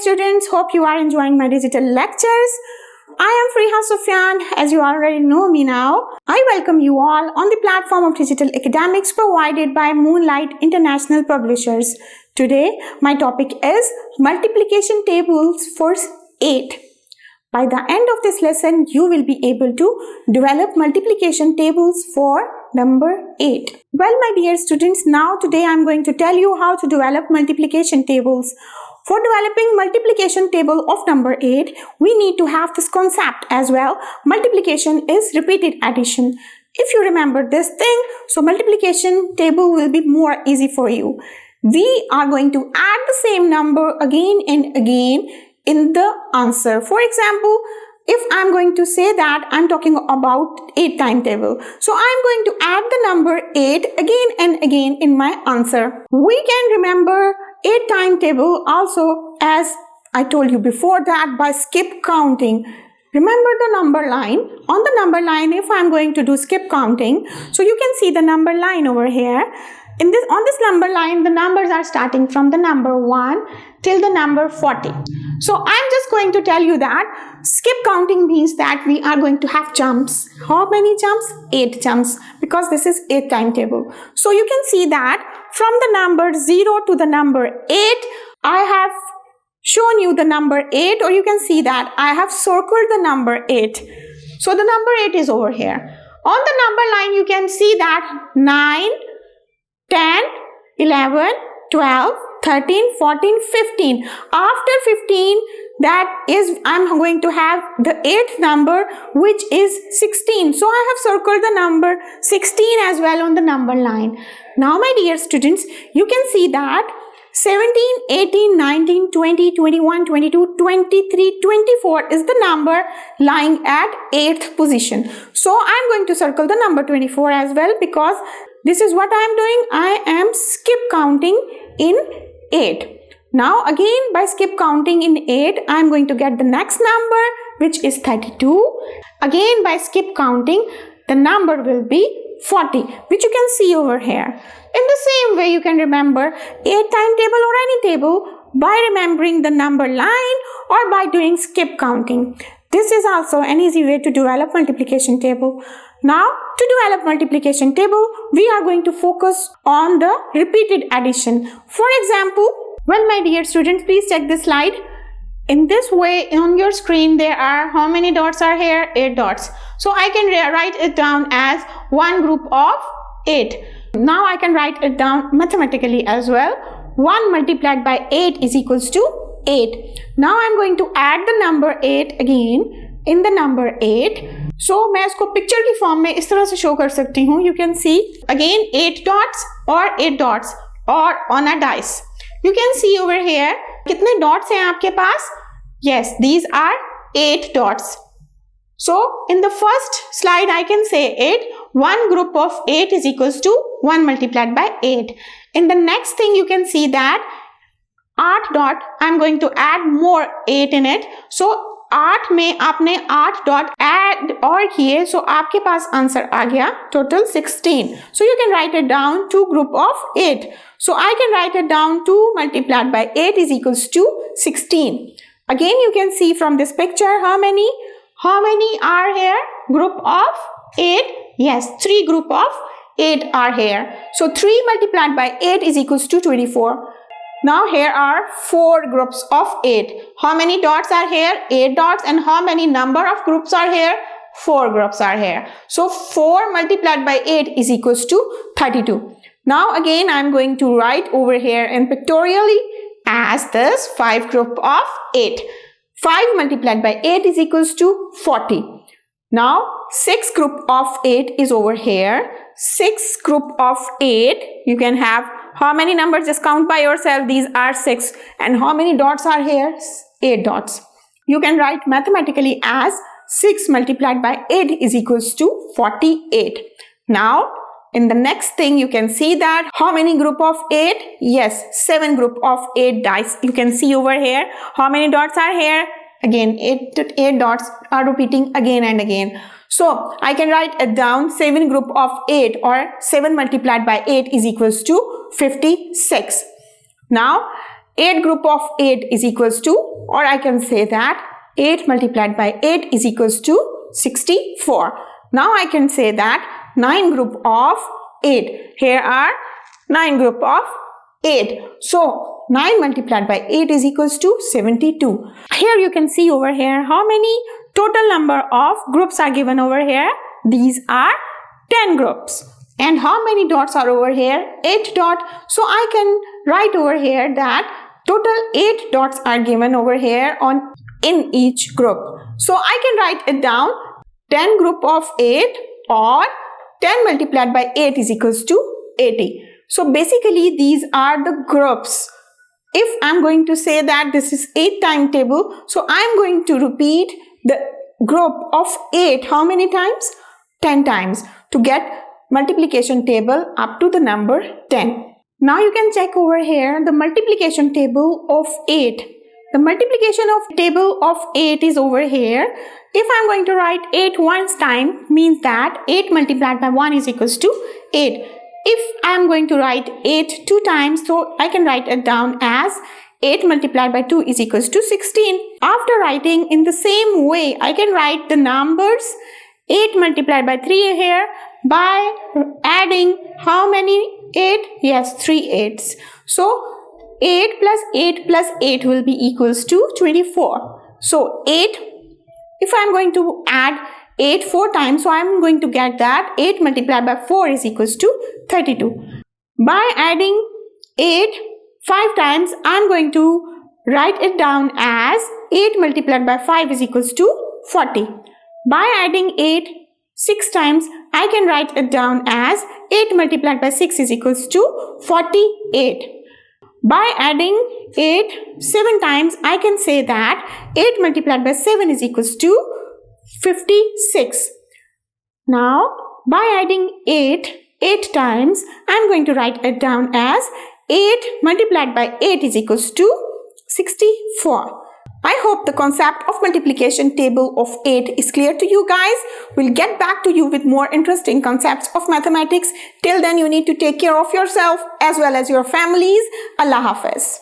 students, hope you are enjoying my digital lectures. I am Friha Sufyan, as you already know me now. I welcome you all on the platform of digital academics provided by Moonlight International Publishers. Today, my topic is multiplication tables for 8. By the end of this lesson, you will be able to develop multiplication tables for number 8. Well, my dear students, now today I am going to tell you how to develop multiplication tables. For developing multiplication table of number 8, we need to have this concept as well. Multiplication is repeated addition. If you remember this thing, so multiplication table will be more easy for you. We are going to add the same number again and again in the answer. For example, if I'm going to say that I'm talking about 8 timetable, so I'm going to add the number 8 again and again in my answer. We can remember 8 timetable also, as I told you before, that by skip counting. Remember the number line. On the number line, if I'm going to do skip counting, so you can see the number line over here. On this number line, the numbers are starting from the number 1 till the number 40. So I'm just going to tell you that skip counting means that we are going to have jumps. How many jumps? 8 jumps, because this is 8 timetable. So you can see that from the number 0 to the number 8, I have shown you the number 8, or you can see that I have circled the number 8. So the number 8 is over here. On the number line, you can see that 9, 10, 11, 12, 13, 14, 15. After 15, that is, I'm going to have the 8th number, which is 16. So I have circled the number 16 as well on the number line. Now, my dear students, you can see that 17, 18, 19, 20, 21, 22, 23, 24 is the number lying at 8th position. So I'm going to circle the number 24 as well, because this is what I am doing. I am skip counting in 8. Now again, by skip counting in 8, I am going to get the next number, which is 32. Again, by skip counting, the number will be 40, which you can see over here. In the same way, you can remember 8 timetable or any table by remembering the number line or by doing skip counting. This is also an easy way to develop multiplication table. Now, to develop multiplication table, we are going to focus on the repeated addition. For example, well, my dear students, please check this slide. In this way, on your screen, there are how many dots are here? 8 dots. So I can write it down as one group of 8. Now I can write it down mathematically as well. 1 multiplied by 8 is equals to 8. Now I'm going to add the number 8 again in the number 8. So मैं इसको picture की form में इस तरह से show कर सकती हूँ. You can see again 8 dots or 8 dots or on a dice. You can see over here कितने dots हैं आपके पास? Yes, these are 8 dots. So in the first slide I can say 8. One group of 8 is equals to 1 multiplied by 8. In the next thing you can see that 8 dot, I'm going to add more 8 in it. So 8 में आपने 8 dot add और किए, सो आपके पास answer आ गया total 16. So you can write it down 2 group of 8. So I can write it down 2 multiplied by 8 is equals to 16. Again, you can see from this picture how many are here? Group of 8. Yes, 3 group of 8 are here. So 3 multiplied by 8 is equals to 24. Now here are 4 groups of 8. How many dots are here? 8 dots. And how many number of groups are here? 4 groups are here. So 4 multiplied by 8 is equals to 32. Now again I am going to write over here in pictorially as this 5 group of 8. 5 multiplied by 8 is equals to 40. Now 6 group of 8 is over here. 6 group of 8, you can have how many numbers? Just count by yourself. These are 6. And how many dots are here? 8 dots. You can write mathematically as 6 multiplied by 8 is equals to 48. Now, in the next thing, you can see that how many group of 8? Yes, 7 group of 8 dice. You can see over here. How many dots are here? Again, 8 dots are repeating again and again. So, I can write it down 7 group of 8 or 7 multiplied by 8 is equals to 56. Now, 8 group of 8 is equals to, or I can say that 8 multiplied by 8 is equals to 64. Now I can say that 9 group of 8. Here are 9 group of 8. So 9 multiplied by 8 is equals to 72. Here you can see over here how many total number of groups are given over here. These are 10 groups. And how many dots are over here? 8 dots. So I can write over here that total 8 dots are given over here in each group. So I can write it down. 10 group of 8 or 10 multiplied by 8 is equals to 80. So basically these are the groups. If I'm going to say that this is 8 timetable, so I'm going to repeat the group of 8 how many times? 10 times to get multiplication table up to the number 10. Now you can check over here the multiplication table of 8. The multiplication of table of 8 is over here. If I'm going to write 8 once time, means that 8 multiplied by 1 is equals to 8. If I am going to write 8 two times, so I can write it down as 8 multiplied by 2 is equals to 16. After writing in the same way, I can write the numbers 8 multiplied by 3 here by adding how many 8? Yes, 3 8s. So 8 plus 8 plus 8 will be equals to 24. So 8, if I am going to add 8 4 times, so I am going to get that 8 multiplied by 4 is equals to 32. By adding 8 5 times, I am going to write it down as 8 multiplied by 5 is equals to 40. By adding 8 6 times, I can write it down as 8 multiplied by 6 is equals to 48. By adding 8 7 times, I can say that 8 multiplied by 7 is equals to 56. Now, by adding 8 times, I am going to write it down as 8 multiplied by 8 is equals to 64. I hope the concept of multiplication table of 8 is clear to you guys. We'll get back to you with more interesting concepts of mathematics. Till then, you need to take care of yourself as well as your families. Allah Hafiz.